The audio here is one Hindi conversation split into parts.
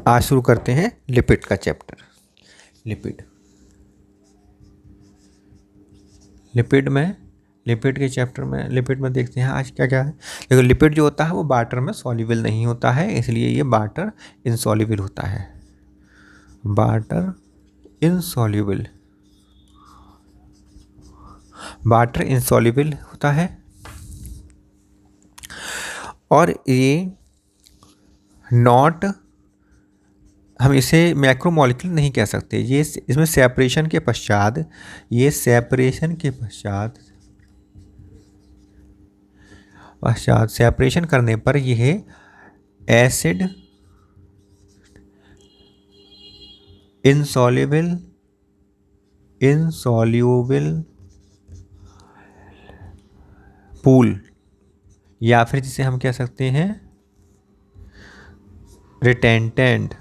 आज शुरू करते हैं लिपिड का चैप्टर। लिपिड के चैप्टर में लिपिड में देखते हैं आज क्या क्या है। देखो, लिपिड जो होता है वो वाटर में सॉल्युबल नहीं होता है, इसलिए ये वाटर इनसॉल्युबल होता है। वाटर इनसॉल्युबल होता है। और ये नॉट, हम इसे मैक्रोमोलिक्यूल नहीं कह सकते। ये इसमें सेपरेशन के पश्चात सेपरेशन करने पर यह एसिड इनसॉल्युबल पूल, या फिर जिसे हम कह सकते हैं रिटेंटेंट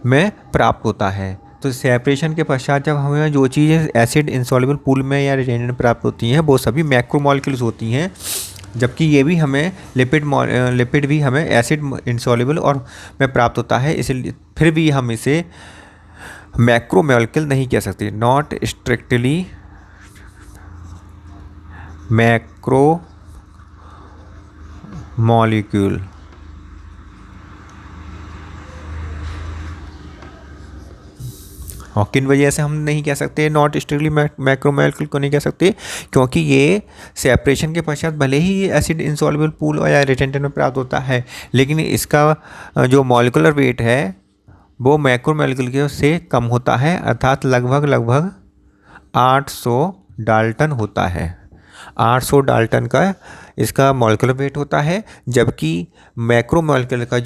में प्राप्त होता है। तो सेपरेशन के पश्चात जब हमें जो चीज़ें एसिड इनसॉल्युबल पूल में या रिटेंटेंट प्राप्त होती हैं वो सभी मैक्रोमोलिक्यूल्स होती हैं, जबकि ये भी हमें लिपिड भी हमें एसिड इनसॉल्युबल और में प्राप्त होता है। इसलिए फिर भी हम इसे मैक्रोमोलिक्यूल नहीं कह सकते, नॉट स्ट्रिक्टली मैक्रोमोलिक्यूल। और किन वजह से हम नहीं कह सकते नॉट स्ट्रिक्टली मैक्रोमोलिक्यूल को नहीं कह सकते? क्योंकि ये सेपरेशन के पश्चात भले ही ये एसिड इनसॉल्युबल पूल या रिटेंटेंट में प्राप्त होता है, लेकिन इसका जो मॉलिक्यूलर वेट है वो मैक्रोमोलिक्यूल के से कम होता है, अर्थात लगभग 800 डाल्टन होता है। 800 डाल्टन का इसका मॉलिक्यूलर वेट होता है, जबकि मैक्रोमोलिक्यूल का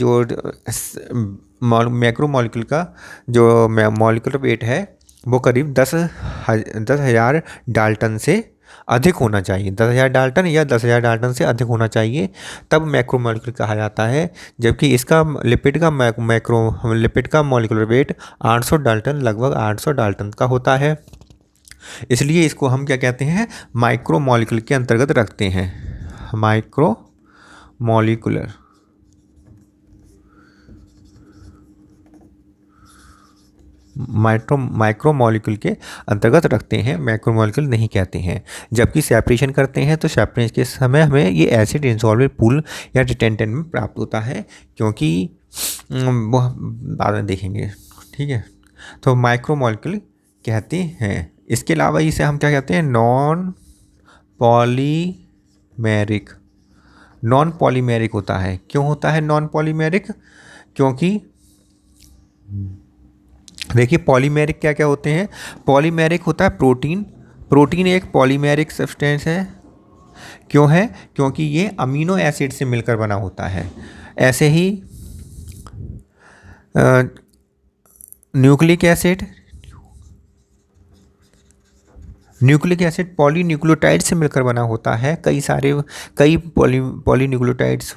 जो मॉलिक्यूलर वेट है वो करीब 10,000 डाल्टन से अधिक होना चाहिए। 10,000 डाल्टन या 10,000 डाल्टन से अधिक होना चाहिए, तब मैक्रोमोलिक्यूल कहा जाता है। जबकि इसका लिपिड का मॉलिक्यूलर वेट 800 डाल्टन, लगभग 800 डाल्टन का होता है। इसलिए इसको हम क्या कहते हैं, माइक्रोमोलिक्यूल के अंतर्गत रखते हैं। माइक्रोमोलिक्यूल के अंतर्गत रखते हैं, मैक्रोमोलिक्यूल नहीं कहते हैं। जबकि सेपरेशन करते हैं तो सेपरेशन के समय हमें ये एसिड इनसॉल्युबल पूल या रिटेंटेंट में प्राप्त होता है, क्योंकि वो बाद में देखेंगे, ठीक है। तो माइक्रोमोलिक्यूल कहते हैं। इसके अलावा इसे हम क्या कहते हैं, नॉन पॉलीमेरिक होता है। क्यों होता है नॉन पॉलीमेरिक? क्योंकि देखिए, पॉलीमेरिक क्या क्या होते हैं। पॉलीमेरिक होता है प्रोटीन एक पॉलीमेरिक सब्सटेंस है। क्यों है? क्योंकि ये अमीनो एसिड से मिलकर बना होता है। ऐसे ही न्यूक्लिक एसिड पॉलीन्यूक्लियोटाइड से मिलकर बना होता है। कई पॉलीन्यूक्लियोटाइड्स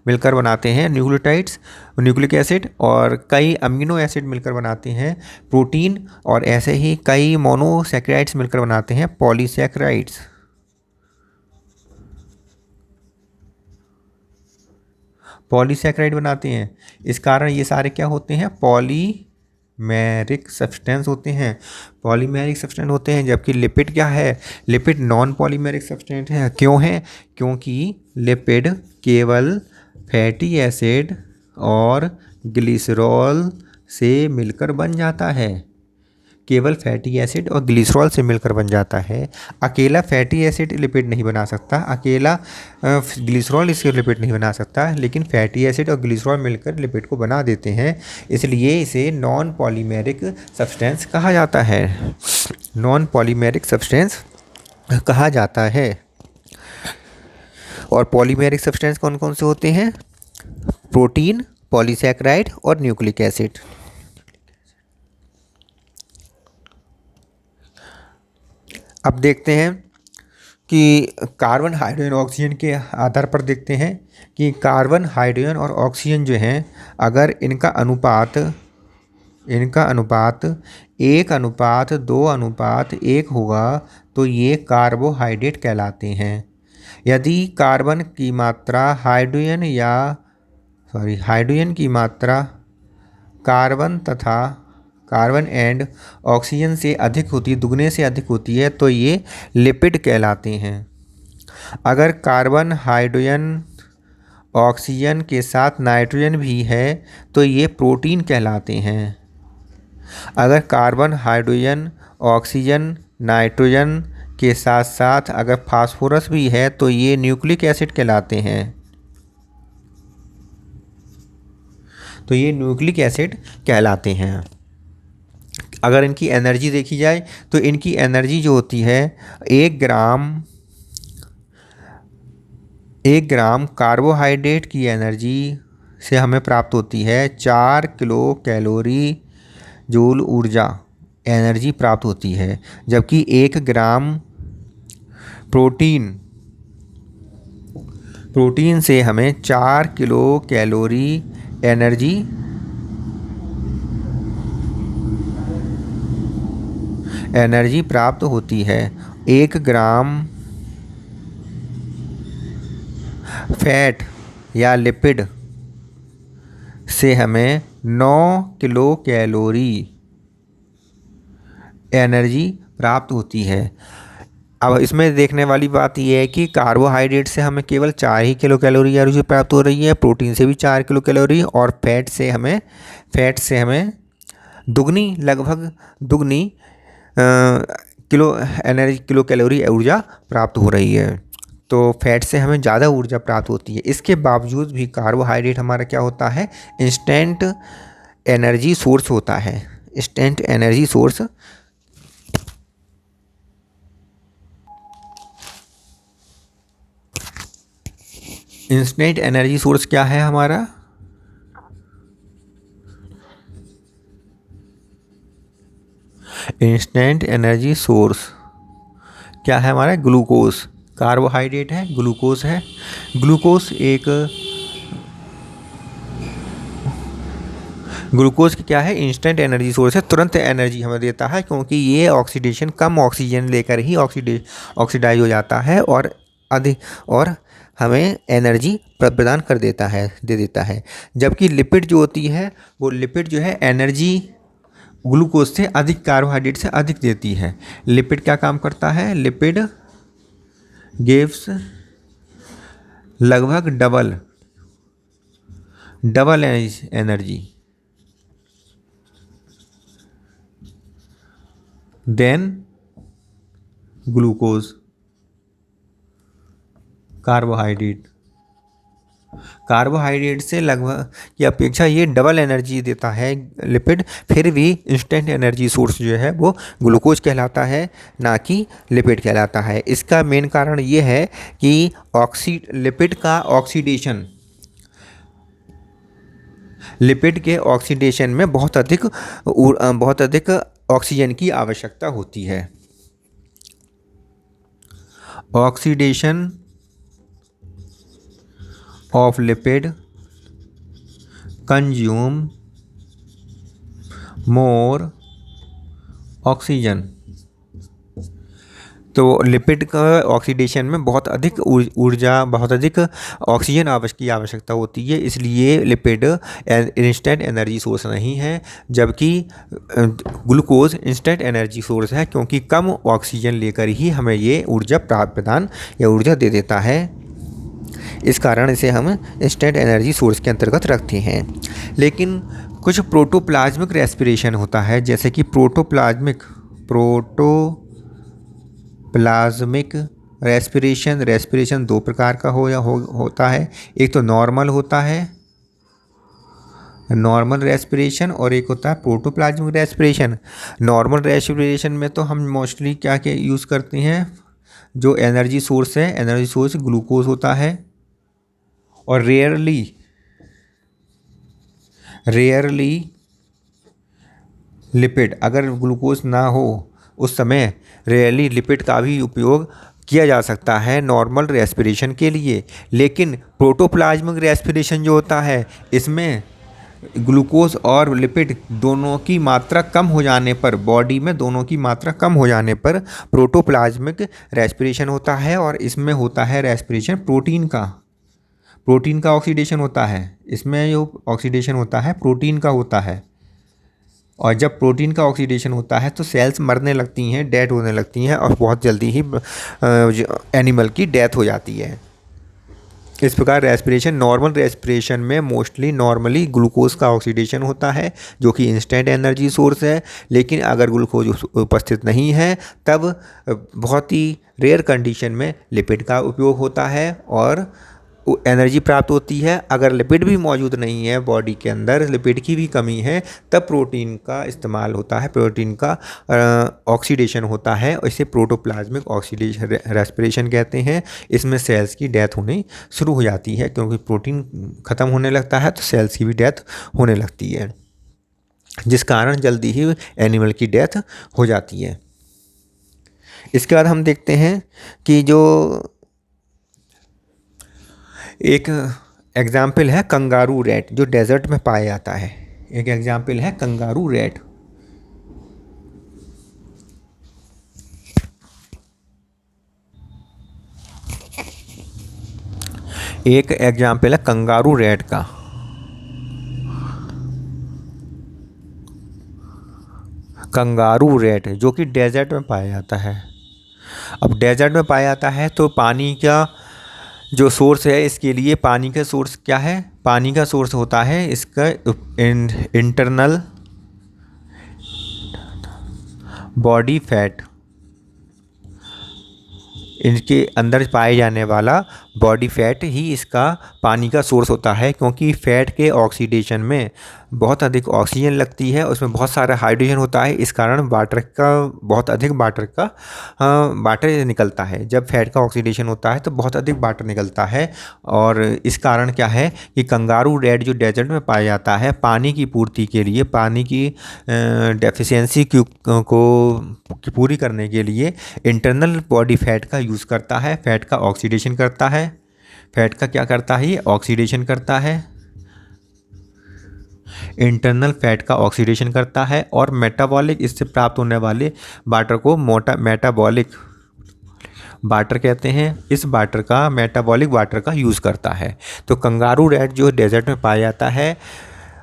मिलकर बनाते हैं न्यूक्लिक एसिड, और कई अमीनो एसिड मिलकर बनाते हैं प्रोटीन, और ऐसे ही कई मोनोसैकेराइड्स मिलकर बनाते हैं पॉलीसैकेराइड्स। बनाते हैं। इस कारण ये सारे क्या होते हैं, पॉलीमेरिक सब्सटेंस होते हैं। जबकि लिपिड क्या है, लिपिड नॉन पॉलीमेरिक सब्सटेंस है। क्यों है? क्योंकि लिपिड केवल फैटी एसिड और ग्लिसरॉल से मिलकर बन जाता है। अकेला फैटी एसिड लिपिड नहीं बना सकता, अकेला ग्लिसरॉल इसके लिपिड नहीं बना सकता, लेकिन फैटी एसिड और ग्लिसरॉल मिलकर लिपिड को बना देते हैं। इसलिए इसे नॉन पॉलीमेरिक सब्सटेंस कहा जाता है। और पॉलीमेरिक सब्सटेंस कौन कौन से होते हैं? प्रोटीन, पॉलीसैकेराइड और न्यूक्लिक एसिड। अब देखते हैं कि कार्बन, हाइड्रोजन, ऑक्सीजन के आधार पर देखते हैं कि कार्बन, हाइड्रोजन और ऑक्सीजन जो हैं, अगर इनका अनुपात 1:2:1 होगा तो ये कार्बोहाइड्रेट कहलाते हैं। यदि हाइड्रोजन की मात्रा कार्बन एंड ऑक्सीजन से अधिक होती है, दुगने से अधिक होती है, तो ये लिपिड कहलाते हैं। अगर कार्बन, हाइड्रोजन, ऑक्सीजन के साथ नाइट्रोजन भी है तो ये प्रोटीन कहलाते हैं। अगर कार्बन, हाइड्रोजन, ऑक्सीजन, नाइट्रोजन के साथ साथ अगर फास्फोरस भी है तो ये न्यूक्लिक एसिड कहलाते हैं। अगर इनकी एनर्जी देखी जाए तो इनकी एनर्जी जो होती है 1 ग्राम कार्बोहाइड्रेट की एनर्जी से हमें प्राप्त होती है 4 किलो कैलोरी जूल ऊर्जा एनर्जी प्राप्त होती है, जबकि 1 ग्राम प्रोटीन से हमें 4 किलो कैलोरी एनर्जी प्राप्त होती है। 1 ग्राम फैट या लिपिड से हमें 9 किलो कैलोरी एनर्जी प्राप्त होती है। अब इसमें देखने वाली बात यह है कि कार्बोहाइड्रेट से हमें केवल 4 ही किलो कैलोरी एनर्जी प्राप्त हो रही है, प्रोटीन से भी 4 किलो कैलोरी, और फैट से हमें लगभग दुगनी किलो कैलोरी ऊर्जा प्राप्त हो रही है। तो फैट से हमें ज़्यादा ऊर्जा प्राप्त होती है। इसके बावजूद भी कार्बोहाइड्रेट हमारा क्या होता है, इंस्टेंट एनर्जी सोर्स होता है। इंस्टेंट एनर्जी सोर्स क्या है हमारा? इंस्टेंट एनर्जी सोर्स क्या है हमारा? ग्लूकोज। कार्बोहाइड्रेट है, ग्लूकोज है। ग्लूकोज क्या है? इंस्टेंट एनर्जी सोर्स है, तुरंत एनर्जी हमें देता है, क्योंकि ये कम ऑक्सीजन लेकर ही ऑक्सीडाइज हो जाता है और हमें एनर्जी प्रदान दे देता है। जबकि लिपिड जो होती है वो एनर्जी ग्लूकोज से अधिक, कार्बोहाइड्रेट से अधिक देती है। लिपिड क्या काम करता है? लिपिड गिव्स लगभग double energy than glucose, carbohydrate से लगभग की अपेक्षा ये डबल एनर्जी देता है लिपिड। फिर भी इंस्टेंट एनर्जी सोर्स जो है वो ग्लूकोज कहलाता है, ना कि लिपिड कहलाता है। इसका मेन कारण ये है कि लिपिड के ऑक्सीडेशन में बहुत अधिक ऑक्सीजन की आवश्यकता होती है। Oxidation of lipid consume more oxygen. तो लिपिड का ऑक्सीडेशन में बहुत अधिक ऑक्सीजन की आवश्यकता होती है, इसलिए लिपिड इंस्टेंट एनर्जी सोर्स नहीं है, जबकि ग्लूकोज इंस्टेंट एनर्जी सोर्स है, क्योंकि कम ऑक्सीजन लेकर ही हमें ये ऊर्जा दे देता है। इस कारण इसे हम इंस्टेंट एनर्जी सोर्स के अंतर्गत रखते हैं। लेकिन कुछ प्रोटोप्लाज्मिक रेस्पिरेशन होता है, जैसे कि प्रोटोप्लाज्मिक रेस्पिरेशन 2 प्रकार का होता है। एक तो नॉर्मल रेस्पिरेशन और एक होता है प्रोटोप्लाज्मिक रेस्पिरेशन। नॉर्मल रेस्पिरेशन में तो हम मोस्टली क्या यूज़ करते हैं, जो एनर्जी सोर्स ग्लूकोज होता है, और रेयरली लिपिड। अगर ग्लूकोज ना हो उस समय रेयरली लिपिड का भी उपयोग किया जा सकता है नॉर्मल रेस्पिरेशन के लिए। लेकिन प्रोटोप्लाज्मिक रेस्पिरेशन जो होता है, इसमें ग्लूकोज और लिपिड दोनों की मात्रा कम हो जाने पर, बॉडी में दोनों की मात्रा कम हो जाने पर प्रोटोप्लाज्मिक रेस्पिरेशन होता है। और इसमें होता है रेस्पिरेशन प्रोटीन का ऑक्सीडेशन होता है। इसमें जो ऑक्सीडेशन होता है प्रोटीन का होता है। और जब प्रोटीन का ऑक्सीडेशन होता है तो सेल्स मरने लगती हैं, डेड होने लगती हैं, और बहुत जल्दी ही एनिमल की डेथ हो जाती है। इस प्रकार रेस्पिरेशन, नॉर्मल रेस्पिरेशन में मोस्टली नॉर्मली ग्लूकोज का ऑक्सीडेशन होता है जो कि इंस्टेंट एनर्जी सोर्स है। लेकिन अगर ग्लूकोज उपस्थित नहीं है तब बहुत ही रेयर कंडीशन में लिपिड का उपयोग होता है और एनर्जी प्राप्त होती है। अगर लिपिड भी मौजूद नहीं है बॉडी के अंदर, लिपिड की भी कमी है, तब प्रोटीन का इस्तेमाल होता है, प्रोटीन का ऑक्सीडेशन होता है। इसे प्रोटोप्लाज्मिक ऑक्सीडेशन रेस्पिरेशन कहते हैं। इसमें सेल्स की डेथ होनी शुरू हो जाती है, क्योंकि प्रोटीन ख़त्म होने लगता है तो सेल्स की भी डेथ होने लगती है, जिस कारण जल्दी ही एनिमल की डेथ हो जाती है। इसके बाद हम देखते हैं कि जो एक एग्जाम्पल है कंगारू रैट, जो डेजर्ट में पाया जाता है। एक एग्जाम्पल है कंगारू रैट। एक एग्जाम्पल है कंगारू रैट का। कंगारू रैट जो कि डेजर्ट में पाया जाता है। अब डेजर्ट में पाया जाता है तो पानी का जो सोर्स है, इसके लिए पानी का सोर्स क्या है? पानी का सोर्स होता है इसका इंटरनल बॉडी फैट। इनके अंदर पाए जाने वाला बॉडी फैट ही इसका पानी का सोर्स होता है, क्योंकि फैट के ऑक्सीडेशन में बहुत अधिक ऑक्सीजन लगती है, उसमें बहुत सारा हाइड्रोजन होता है। इस कारण वाटर का बहुत अधिक वाटर निकलता है। जब फैट का ऑक्सीडेशन होता है तो बहुत अधिक वाटर निकलता है। और इस कारण क्या है कि कंगारू रैट जो डेजर्ट में पाया जाता है, पानी की पूर्ति के लिए, पानी की डेफिशिएंसी को पूरी करने के लिए इंटरनल बॉडी फैट का यूज़ करता है। फैट का ऑक्सीडेशन करता है। फैट का क्या करता है? ये ऑक्सीडेशन करता है। इंटरनल फैट का ऑक्सीडेशन करता है और मेटाबॉलिक, इससे प्राप्त होने वाले वाटर को मेटाबॉलिक वाटर कहते हैं। इस वाटर का, मेटाबॉलिक वाटर का यूज़ करता है। तो कंगारू रैट जो डेजर्ट में पाया जाता है,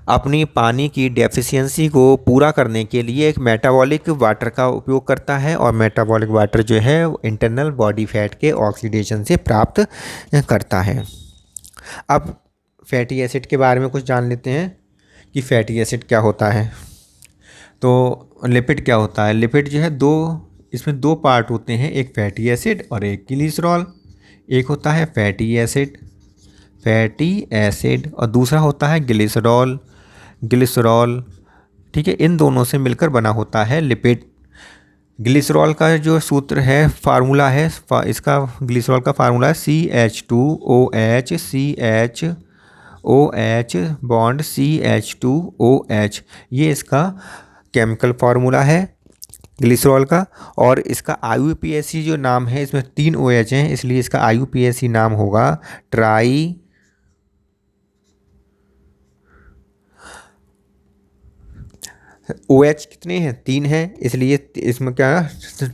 अपनी पानी की डेफिशिएंसी को पूरा करने के लिए एक मेटाबॉलिक वाटर का उपयोग करता है। और मेटाबॉलिक वाटर जो है इंटरनल बॉडी फैट के ऑक्सीडेशन से प्राप्त करता है। अब फैटी एसिड के बारे में कुछ जान लेते हैं कि फैटी एसिड क्या होता है। तो लिपिड क्या होता है? लिपिड जो है इसमें दो पार्ट होते हैं, एक फैटी एसिड और एक ग्लिसरॉल। एक होता है फैटी एसिड और दूसरा होता है ग्लिसरॉल। ठीक है, इन दोनों से मिलकर बना होता है लिपिड। ग्लिसरॉल का जो सूत्र है, फार्मूला है, इसका ग्लिसरॉल का फार्मूला है CH2OH बॉन्ड CH2OH। ये इसका केमिकल फार्मूला है ग्लिसरॉल का। और इसका IUPAC जो नाम है, इसमें 3 OH हैं, इसलिए इसका IUPAC नाम होगा ट्राई OH कितने हैं? 3 हैं, इसलिए इसमें क्या है?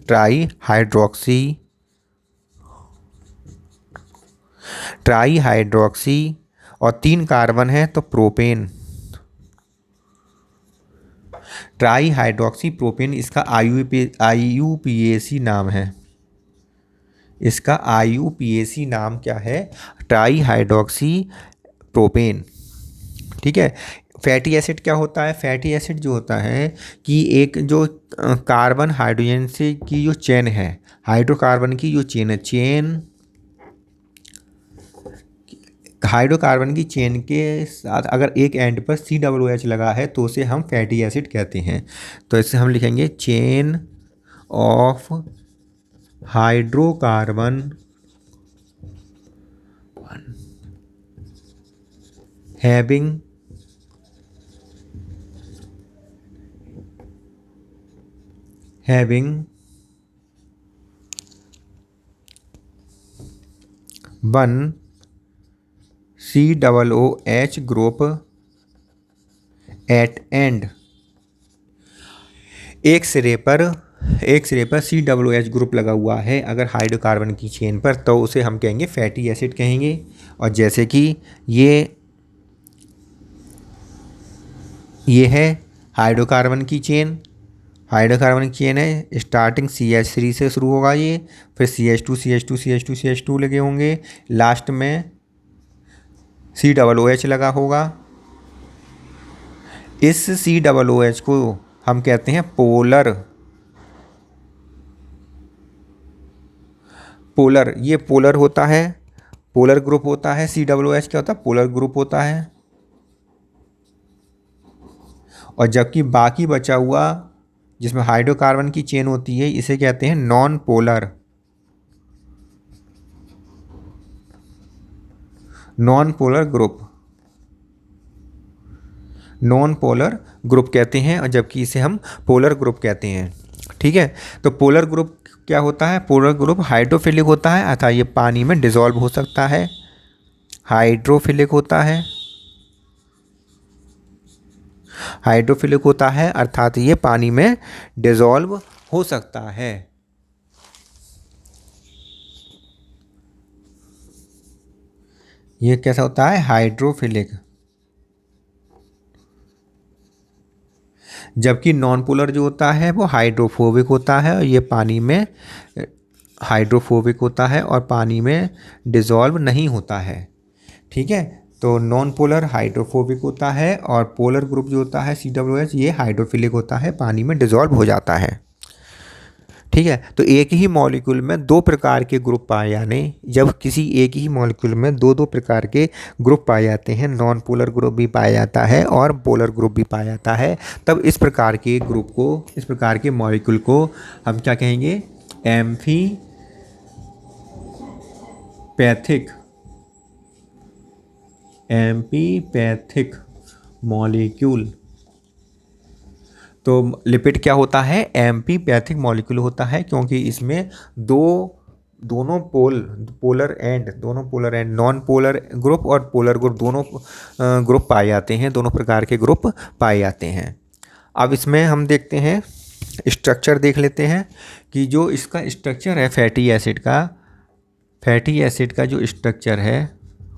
Try hydroxy. और 3 कार्बन है तो प्रोपेन। ट्राई हाइड्रोक्सी प्रोपेन, इसका IUPAC नाम है। इसका IUPAC नाम क्या है? Try hydroxy propane. ठीक है। फैटी एसिड क्या होता है? फैटी एसिड जो होता है कि एक जो कार्बन हाइड्रोजन से की जो चेन है, हाइड्रोकार्बन की जो चेन हाइड्रोकार्बन की चेन के साथ अगर एक एंड पर COOH लगा है तो उसे हम फैटी एसिड कहते हैं। तो इससे हम लिखेंगे chain of hydrocarbon having one COOH group at end, एक सिरे पर COOH ग्रुप लगा हुआ है अगर हाइड्रोकार्बन की चेन पर, तो उसे हम कहेंगे फैटी एसिड कहेंगे। और जैसे कि ये है हाइड्रोकार्बन की चेन, है, स्टार्टिंग CH3 से शुरू होगा ये, फिर CH2 लगे होंगे, लास्ट में COOH लगा होगा। इस COOH को हम कहते हैं पोलर, ये पोलर होता है, पोलर ग्रुप होता है। COOH क्या होता है? पोलर ग्रुप होता है। और जबकि बाकी बचा हुआ जिसमें हाइड्रोकार्बन की चेन होती है, इसे कहते हैं नॉन पोलर ग्रुप कहते हैं, और जबकि इसे हम पोलर ग्रुप कहते हैं। ठीक है, तो पोलर ग्रुप क्या होता है? पोलर ग्रुप हाइड्रोफिलिक होता है, अर्थात ये पानी में डिसॉल्व हो सकता है, हाइड्रोफिलिक होता है, अर्थात ये पानी में डिसॉल्व हो सकता है। ये कैसा होता है? हाइड्रोफिलिक। जबकि नॉन पोलर जो होता है वो हाइड्रोफोबिक होता है, और ये पानी में हाइड्रोफोबिक होता है और पानी में डिसॉल्व नहीं होता है। ठीक है, तो नॉन पोलर हाइड्रोफोबिक होता है, और पोलर ग्रुप जो होता है COOH ये हाइड्रोफिलिक होता है, पानी में डिसॉल्व हो जाता है। ठीक है, तो एक ही मॉलिक्यूल में दो प्रकार के ग्रुप पाए जाने, जब किसी एक ही मॉलिक्यूल में दो प्रकार के ग्रुप पाए जाते हैं, नॉन पोलर ग्रुप भी पाया जाता है और पोलर ग्रुप भी पाया जाता है, तब इस प्रकार के ग्रुप को, इस प्रकार के मॉलिक्यूल को हम क्या कहेंगे? Amphipathic molecule. तो लिपिड क्या होता है? एम्फीपैथिक मॉलिक्यूल होता है, क्योंकि इसमें दोनों polar and non polar group और पोलर ग्रुप दोनों ग्रुप पाए जाते हैं, दोनों प्रकार के ग्रुप पाए जाते हैं। अब इसमें हम देखते हैं, स्ट्रक्चर देख लेते हैं कि जो इसका स्ट्रक्चर है फैटी एसिड का जो स्ट्रक्चर है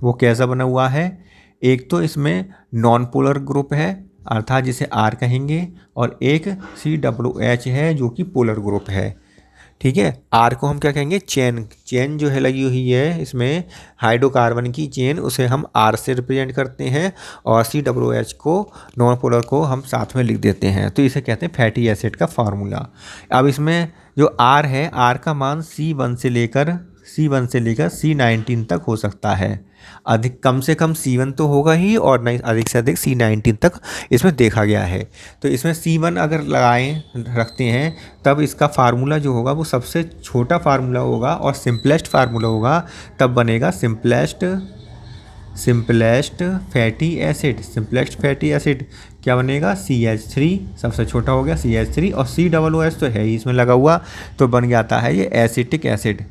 वो कैसा बना हुआ है। एक तो इसमें नॉन पोलर ग्रुप है, अर्थात जिसे R कहेंगे, और एक COOH है जो कि पोलर ग्रुप है। ठीक है, R को हम क्या कहेंगे? चेन जो है लगी हुई है इसमें हाइड्रोकार्बन की चेन, उसे हम R से रिप्रेजेंट करते हैं, और COOH को, नॉन पोलर को हम साथ में लिख देते हैं, तो इसे कहते हैं फैटी एसिड का फार्मूला। अब इसमें जो R है, R का मान C1 से लेकर C19 तक हो सकता है। अधिक कम से कम C1 तो होगा ही, और नहीं अधिक से अधिक C19 तक इसमें देखा गया है। तो इसमें C1 अगर रखते हैं, तब इसका फार्मूला जो होगा वो सबसे छोटा फार्मूला होगा और सिंपलेस्ट फार्मूला होगा, तब बनेगा सिंपलेस्ट फैटी एसिड। क्या बनेगा? CH3 सबसे छोटा हो गया, CH3, और COOH तो है ही इसमें लगा हुआ, तो बन जाता है ये एसिटिक एसिड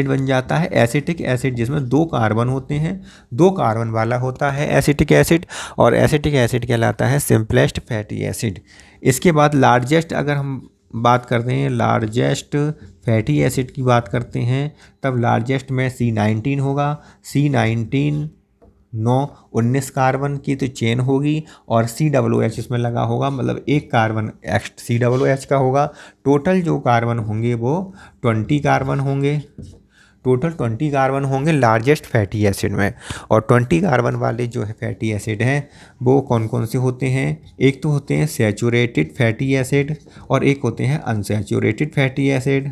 बन जाता है। एसिटिक एसिड जिसमें 2 कार्बन होते हैं, 2 कार्बन वाला होता है एसिटिक एसिड, और एसिटिक एसिड कहलाता है सिंपलेस्ट फैटी एसिड। इसके बाद लार्जेस्ट अगर हम बात करते हैं, लार्जेस्ट फैटी एसिड की बात करते हैं, तब लार्जेस्ट में C19 होगा। C19 19 कार्बन की तो चेन होगी, और COOH इसमें लगा होगा, मतलब एक कार्बन COOH का होगा। टोटल जो कार्बन होंगे वो 20 कार्बन होंगे, लार्जेस्ट फैटी एसिड में। और 20 कार्बन वाले जो है फैटी एसिड हैं वो कौन कौन से होते हैं? एक तो होते हैं सैचुरेटेड फैटी एसिड, और एक होते हैं unsaturated fatty acid.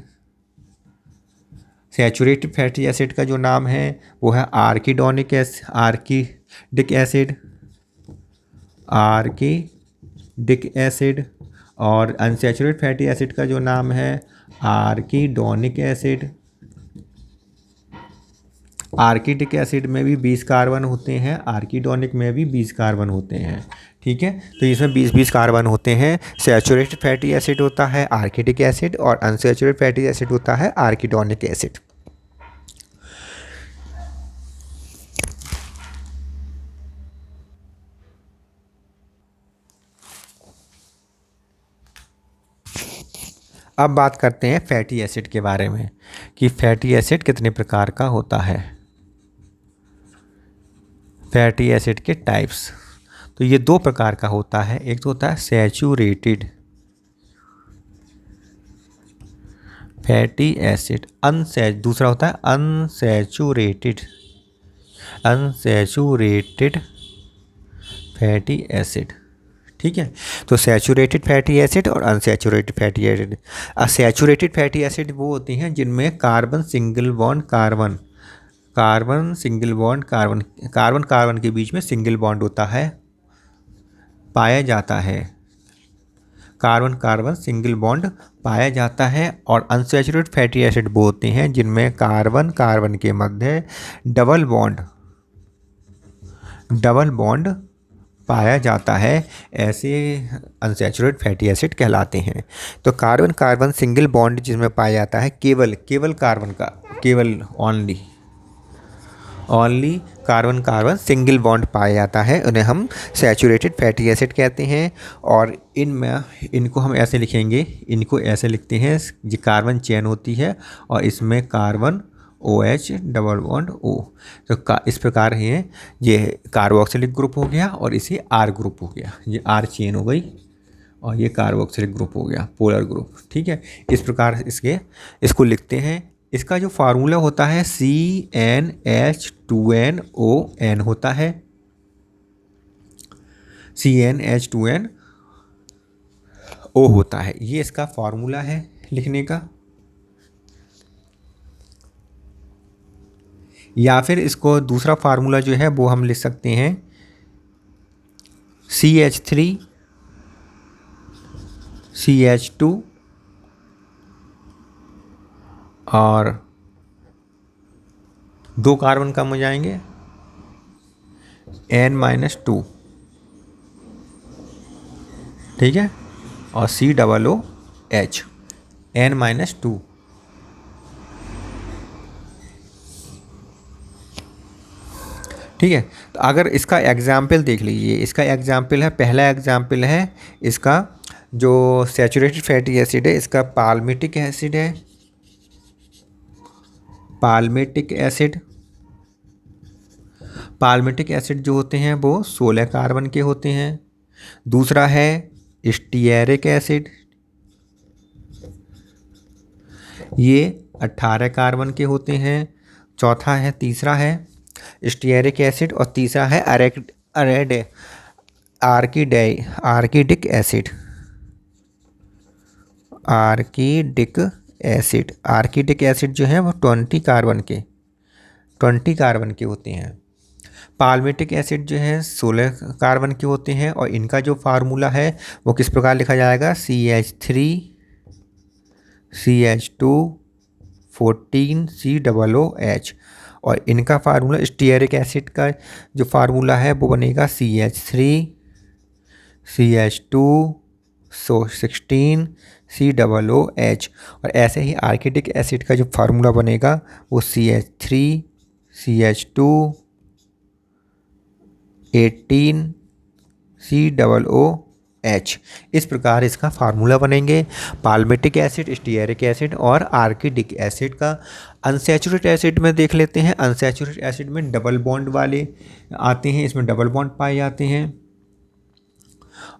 Saturated fatty acid का जो नाम है वो है आर्किडिक एसिड, और अनसैचुरेटेड फैटी एसिड का जो नाम है आर्किडोनिक एसिड। आर्किडिक एसिड में भी 20 कार्बन होते हैं, आर्किडोनिक में भी 20 कार्बन होते हैं। ठीक है, तो इसमें 20-20 कार्बन होते हैं। सैचुरेटेड फैटी एसिड होता है आर्किडिक एसिड, और अनसैचुरेटेड फैटी एसिड होता है आर्किडोनिक एसिड। अब बात करते हैं फैटी एसिड के बारे में कि फैटी एसिड कितने प्रकार का होता है। फैटी एसिड के टाइप्स, तो ये दो प्रकार का होता है। एक तो होता है सैचुरेटेड फैटी एसिड, दूसरा होता है अनसैचुरेटेड फैटी एसिड। ठीक है, तो सैचुरेटेड फैटी एसिड और unsaturated fatty acid. Saturated fatty acid वो होती हैं जिनमें कार्बन सिंगल बॉन्ड कार्बन के बीच में सिंगल बॉन्ड होता है, पाया जाता है, कार्बन कार्बन सिंगल बॉन्ड पाया जाता है। और अनसैचुरेटेड फैटी एसिड वो होते हैं जिनमें कार्बन कार्बन के मध्य डबल बॉन्ड पाया जाता है, ऐसे अनसैचुरेटेड फैटी एसिड कहलाते हैं। तो कार्बन कार्बन सिंगल बॉन्ड जिसमें पाया जाता है केवल कार्बन का, केवल only carbon carbon single bond पाया जाता है, उन्हें हम सैचुरेटेड फैटी एसिड कहते हैं। और इनको हम ऐसे लिखेंगे, इनको ऐसे लिखते हैं, जो कार्बन चेन होती है और इसमें carbon OH double bond O। तो इस प्रकार है, ये कार्बोक्सिलिक ग्रुप हो गया और इसे R ग्रुप हो गया, ये R चेन हो गई और ये कार्बोक्सिलिक ग्रुप हो गया, पोलर ग्रुप। ठीक है, इस प्रकार इसको लिखते हैं। इसका जो फार्मूला होता है CnH2nOn होता है, CnH2nO होता है, ये इसका फार्मूला है लिखने का। या फिर इसको दूसरा फार्मूला जो है वो हम लिख सकते हैं CH3CH2 और 2 कार्बन कम हो जाएंगे N-2, ठीक है, और COOH N-2। ठीक है, तो अगर इसका एग्जाम्पल देख लीजिए, इसका एग्जाम्पल है, पहला एग्जाम्पल है इसका जो सैचुरेटेड फैटी एसिड है, इसका पाल्मिटिक एसिड है, पाल्मिटिक एसिड जो होते हैं वो 16 कार्बन के होते हैं। दूसरा है स्टीयरिक एसिड, ये 18 कार्बन के होते हैं। तीसरा है स्टीयरिक एसिड और तीसरा है आर्किडिक एसिड। आर्किडिक एसिड जो है वो 20 कार्बन के होते हैं। पाल्मिटिक एसिड जो है 16 कार्बन के होते हैं और इनका जो फार्मूला है वो किस प्रकार लिखा जाएगा, CH3CH214COOH। और इनका फार्मूला स्टीयरिक एसिड का जो फार्मूला है वो बनेगा CH3CH216COOH। और ऐसे ही आर्किडिक एसिड का जो फार्मूला बनेगा वो CH3CH218COOH। इस प्रकार इसका फार्मूला बनेंगे पाल्मिटिक एसिड, स्टीयरिक एसिड और आर्किडिक एसिड का। अनसैचुरेटेड एसिड में देख लेते हैं। अनसैचुरेटेड एसिड में डबल बॉन्ड वाले आते हैं, इसमें डबल बॉन्ड पाए जाते हैं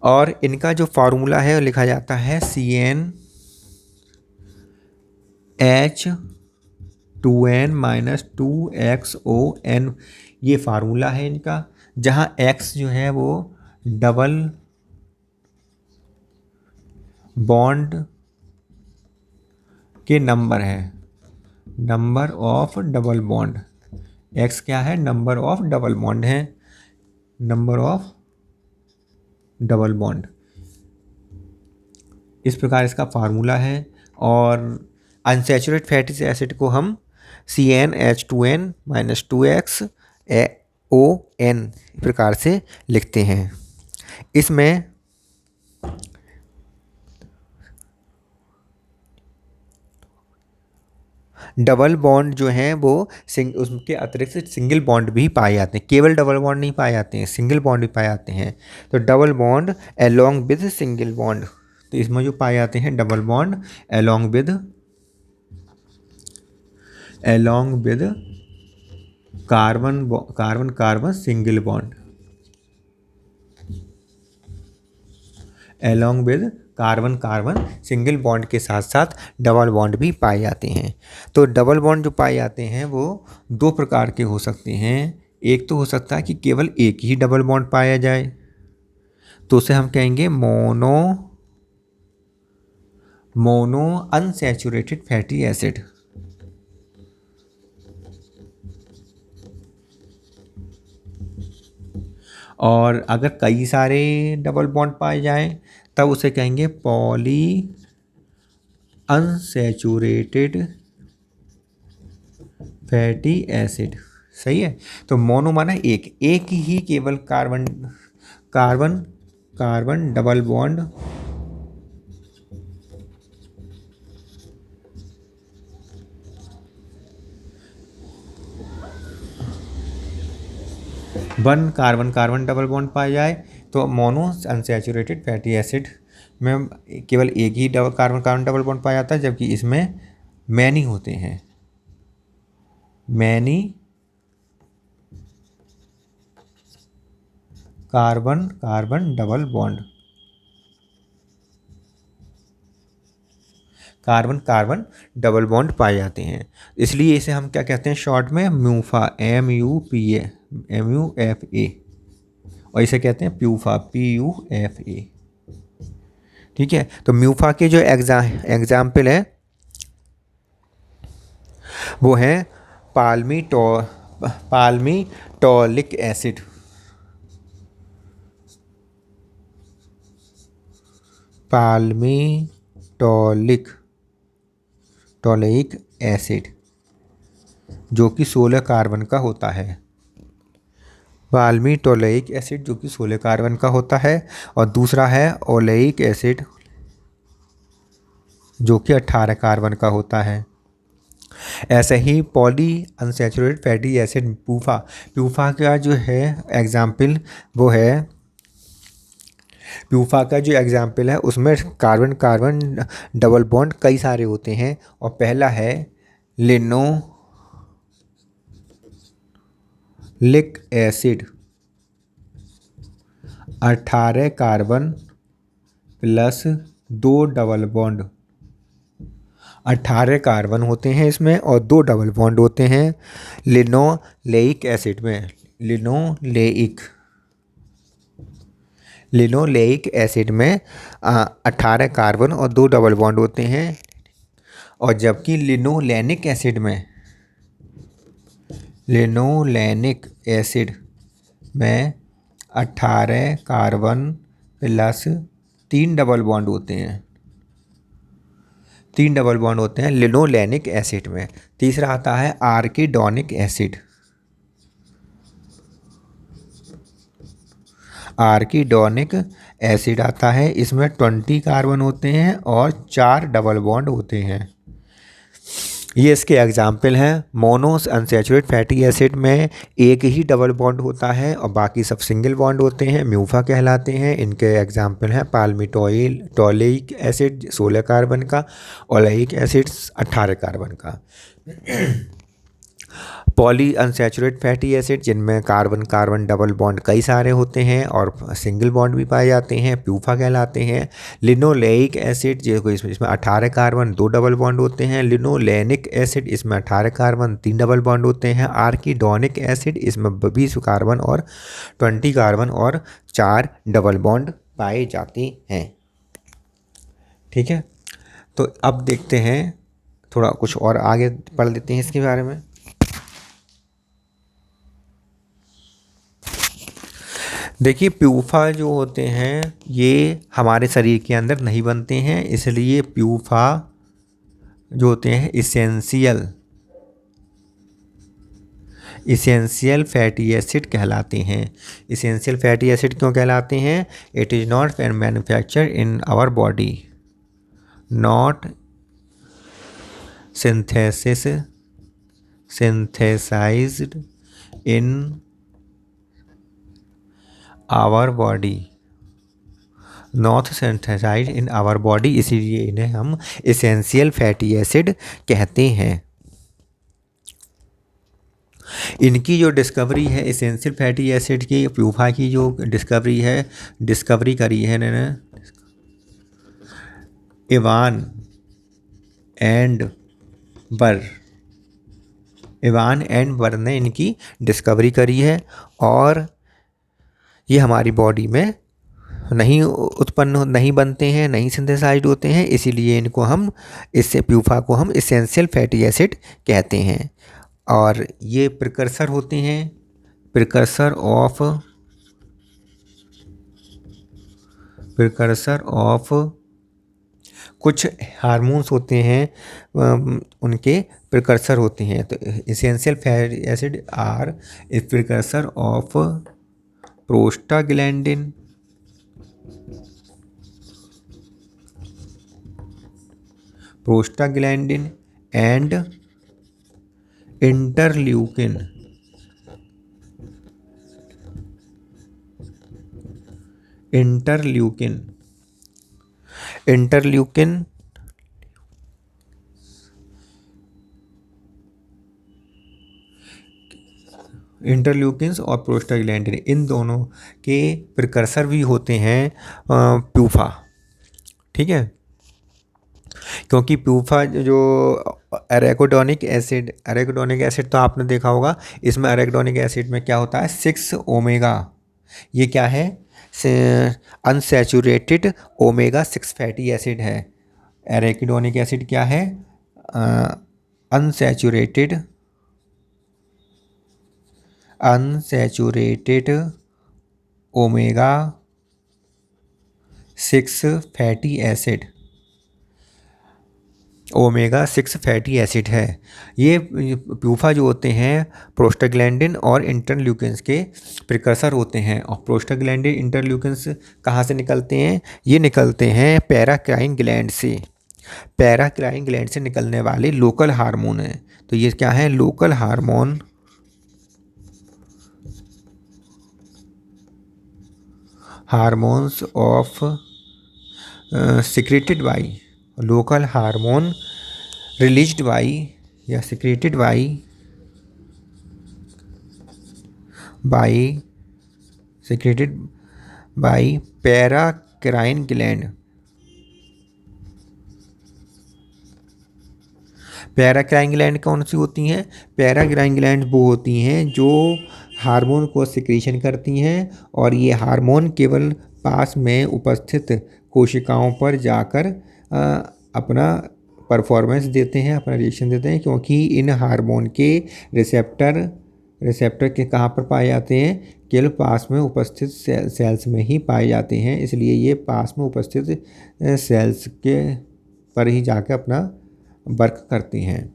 और इनका जो फार्मूला है लिखा जाता है CnH2n-2xON। ये फार्मूला है इनका, जहाँ X जो है वो डबल बॉन्ड के नंबर है, number of double bond. X क्या है, नंबर ऑफ डबल बॉन्ड है, नंबर ऑफ डबल बॉन्ड। इस प्रकार इसका फार्मूला है। और अनसैचुरेटेड फैटी एसिड को हम CnH2n-2xON प्रकार से लिखते हैं। इसमें डबल बॉन्ड जो हैं वो उसके अतिरिक्त सिंगल बॉन्ड भी पाए जाते हैं, केवल डबल बॉन्ड नहीं पाए जाते हैं, सिंगल बॉन्ड भी पाए जाते हैं। तो double bond along with single bond, तो इसमें जो पाए जाते हैं double bond along with carbon carbon single bond, along with carbon carbon single bond के साथ साथ डबल बॉन्ड भी पाए जाते हैं। तो डबल बॉन्ड जो पाए जाते हैं वो दो प्रकार के हो सकते हैं। एक तो हो सकता है कि केवल एक ही डबल बॉन्ड पाया जाए, तो उसे हम कहेंगे मोनो अनसैचुरेटेड फैटी एसिड। और अगर कई सारे डबल बॉन्ड पाए जाएं तब उसे कहेंगे पॉली अनसैचुरेटेड फैटी एसिड। सही है। तो मोनो माना एक ही केवल carbon carbon carbon double bond one carbon carbon double bond पाया जाए तो मोनो अनसैचुरेटेड फैटी एसिड में केवल एक ही कार्बन कार्बन डबल बॉन्ड पाया जाता है, जबकि इसमें मैनी होते हैं, many carbon carbon double bond, carbon carbon double bond पाए जाते हैं। इसलिए इसे हम क्या कहते हैं शॉर्ट में, म्यूफा, MUFA, और इसे कहते हैं प्यूफा, PUFA। ठीक है। तो म्यूफा के जो एग्जाम्पल है वो है पाल्मीटोलिक एसिड, टॉलिक एसिड जो कि 16 कार्बन का होता है, पाल्मीटोलिक एसिड जो कि 16 कार्बन का होता है। और दूसरा है ओलेइक एसिड जो कि 18 कार्बन का होता है। ऐसे ही poly unsaturated fatty acid PUFA का जो है एग्जाम्पल वो है, प्यूफा का जो एग्जाम्पल है उसमें कार्बन कार्बन डबल बॉन्ड कई सारे होते हैं। और पहला है linoleic acid, 18 carbon plus 2 double bond, 18 carbon होते हैं इसमें और 2 डबल बॉन्ड होते हैं लिनोलेइक एसिड में। लिनोलेइक एसिड में 18 कार्बन और 2 डबल बॉन्ड होते हैं। और जबकि लिनोलेनिक एसिड में 18 कार्बन प्लस 3 डबल बॉन्ड होते हैं, 3 डबल बॉन्ड होते हैं लिनोलेनिक एसिड में। तीसरा आता है आर्किडोनिक एसिड, आर्किडोनिक एसिड आता है, इसमें 20 कार्बन होते हैं और 4 डबल बॉन्ड होते हैं। ये इसके एग्जाम्पल हैं। मोनो अनसैचुरेटेड फैटी एसिड में एक ही डबल बॉन्ड होता है और बाकी सब सिंगल बॉन्ड होते हैं, म्यूफा कहलाते हैं। इनके एग्जाम्पल हैं पाल्मीटोलिक एसिड 16 कार्बन का, ओलेइक एसिड 18 कार्बन का। पॉली अनसैचुरेटेड फैटी एसिड जिनमें कार्बन कार्बन डबल बॉन्ड कई सारे होते हैं और सिंगल बॉन्ड भी पाए जाते हैं, प्यूफा कहलाते हैं। लिनोलेइक एसिड जो इसमें 18 कार्बन 2 डबल बॉन्ड होते हैं। लिनोलेनिक एसिड इसमें 18 कार्बन 3 डबल बॉन्ड होते हैं। आर्किडोनिक एसिड इसमें 20 कार्बन और 20 कार्बन और 4 डबल बॉन्ड पाए जाते हैं। ठीक है। तो अब देखते हैं, थोड़ा कुछ और आगे पढ़ लेते हैं इसके बारे में। देखिए प्यूफा जो होते हैं ये हमारे शरीर के अंदर नहीं बनते हैं, इसलिए प्यूफा जो होते हैं इसेंशियल फैटी एसिड कहलाते हैं। इसेंशियल फैटी एसिड क्यों कहलाते हैं? It is not manufactured in our body, not synthesized in our body, not synthesize in our body, इसीलिए इन्हें हम एसेंशियल फैटी एसिड कहते हैं। इनकी जो डिस्कवरी है एसेंशियल फैटी एसिड की, प्यूफा की जो डिस्कवरी करी है इन्होंने इवान एंड बर ने इनकी डिस्कवरी करी है, और ये हमारी बॉडी में नहीं बनते हैं, नहीं सिंथेसाइज्ड होते हैं, इसीलिए प्यूफा को हम एसेंशियल फैटी एसिड कहते हैं। और ये प्रिकर्सर होते हैं, प्रिकर्सर ऑफ कुछ हार्मोन्स होते हैं, उनके प्रिकर्सर होते हैं। तो essential fatty acid are precursor of prostaglandin and interleukin. Interleukins और प्रोस्टाग्लैंडिन, इन दोनों के प्रिकर्सर भी होते हैं प्यूफा। ठीक है, क्योंकि प्यूफा जो एराकिडोनिक एसिड तो आपने देखा होगा, इसमें एराकिडोनिक एसिड में क्या होता है 6 ओमेगा, ये क्या है अनसैचुरेटेड ओमेगा 6 फैटी एसिड है। एराकिडोनिक एसिड क्या है unsaturated omega 6 fatty acid, omega 6 fatty acid है। ये प्यूफा जो होते हैं प्रोस्टाग्लैंडिन और इंटरल्यूकिन्स के प्रिकर्सर होते हैं। और प्रोस्टाग्लैंडिन इंटरल्यूकिन्स कहाँ से निकलते हैं, ये निकलते हैं पैराक्राइन ग्लैंड से। पैराक्राइन ग्लैंड से निकलने वाले लोकल हार्मोन हैं। तो ये क्या है, local hormone hormones of secreted by, local hormone released by या secreted by paracrine gland. Paracrine gland कौन सी होती हैं, पैराक्राइन ग्लैंड वो होती हैं जो हार्मोन को सिक्रीशन करती हैं, और ये हार्मोन केवल पास में उपस्थित कोशिकाओं पर जाकर अपना परफॉर्मेंस देते हैं, अपना रिएक्शन देते हैं, क्योंकि इन हार्मोन के रिसेप्टर के कहाँ पर पाए जाते हैं, केवल पास में उपस्थित सेल्स में ही पाए जाते हैं। इसलिए ये पास में उपस्थित सेल्स के पर ही जाकर अपना वर्क करते हैं।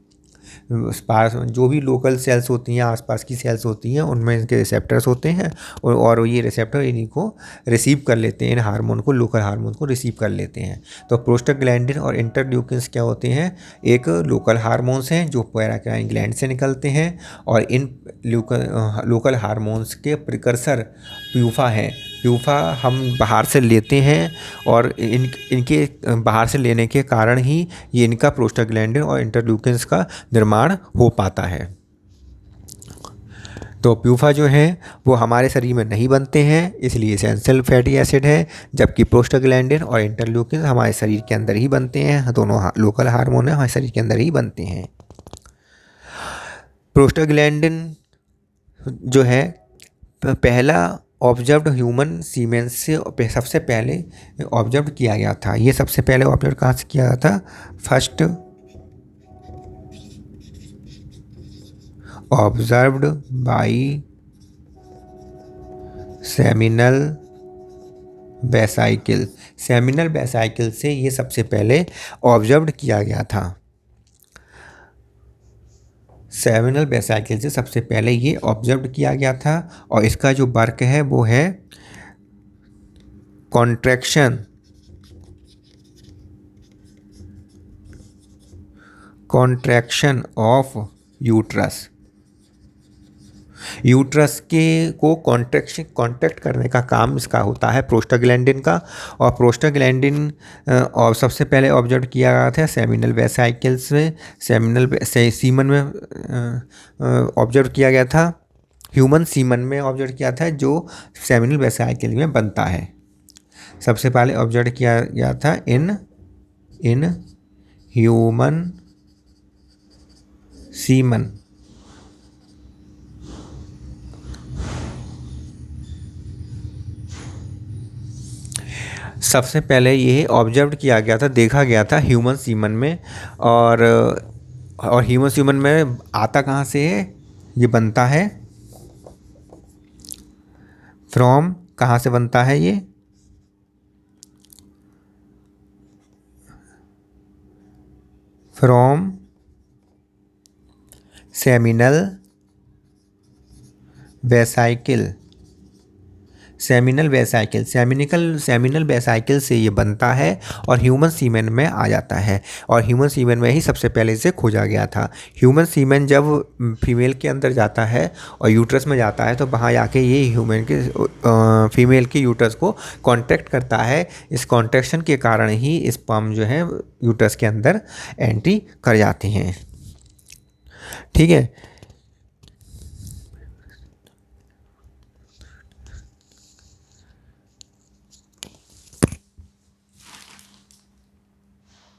पास जो भी लोकल सेल्स होती हैं, आसपास की सेल्स होती हैं, उनमें इनके रिसेप्टर्स होते हैं, और ये रिसेप्टर इन्हीं को रिसीव कर लेते हैं, इन हार्मोन को, लोकल हार्मोन को रिसीव कर लेते हैं। तो प्रोस्टाग्लैंडिन और इंटरल्यूकिन्स क्या होते हैं, एक लोकल हार्मोन्स हैं जो पैराक्राइन ग्लैंड से निकलते हैं, और इन लोकल हार्मोन्स के प्रिकर्सर प्यूफा हैं। प्यूफा हम बाहर से लेते हैं, और इनके बाहर से लेने के कारण ही ये इनका प्रोस्टाग्लैंडिन और इंटरल्यूकिन्स का निर्माण हो पाता है। तो प्यूफा जो हैं वो हमारे शरीर में नहीं बनते हैं, इसलिए एसेंशियल फैटी एसिड है, जबकि प्रोस्टाग्लैंडिन और इंटरल्यूकिन हमारे शरीर के अंदर ही बनते हैं, दोनों लोकल हार्मोन है, हमारे शरीर के अंदर ही बनते हैं। प्रोस्टाग्लैंडिन जो है पहला ऑब्जर्व्ड ह्यूमन सीमेन से सबसे पहले ऑब्जर्व किया गया था। ये सबसे पहले ऑब्जर्व कहाँ से किया गया था, first observed by seminal vesicle से ये सबसे पहले ऑब्जर्व्ड किया गया था। सेमिनल वेसाइकिल से सबसे पहले ये ऑब्जर्व किया गया था, और इसका जो वर्क है वो है कॉन्ट्रैक्शन ऑफ यूट्रस। यूट्रस के को कॉन्ट्रैक्ट करने का काम इसका होता है प्रोस्टाग्लैंडिन का। और प्रोस्टाग्लैंडिन और सबसे पहले ऑब्जर्व किया गया था सेमिनल वेसाइकल्स में, सीमन में ऑब्जर्व किया गया था, ह्यूमन सीमन में ऑब्जर्व किया था जो सेमिनल वेसाइकल में बनता है। सबसे पहले ऑब्जर्व किया गया था इन ह्यूमन सीमन। सबसे पहले ये ऑब्जर्व किया गया था, देखा गया था ह्यूमन सीमन में। और ह्यूमन सीमन में आता कहाँ से है, ये बनता है फ्रॉम, कहाँ से बनता है ये, from seminal vesicle. Seminal vesicle से ये बनता है और ह्यूमन सीमेन में आ जाता है। और ह्यूमन सीमेन में ही सबसे पहले इसे खोजा गया था। ह्यूमन सीमेन जब फीमेल के अंदर जाता है और यूट्रस में जाता है तो वहाँ जाके ये ह्यूमन के फीमेल के यूट्रस को कॉन्ट्रैक्ट करता है। इस कॉन्ट्रैक्शन के कारण ही स्पर्म जो है यूट्रस के अंदर एंट्री कर जाते हैं। ठीक है।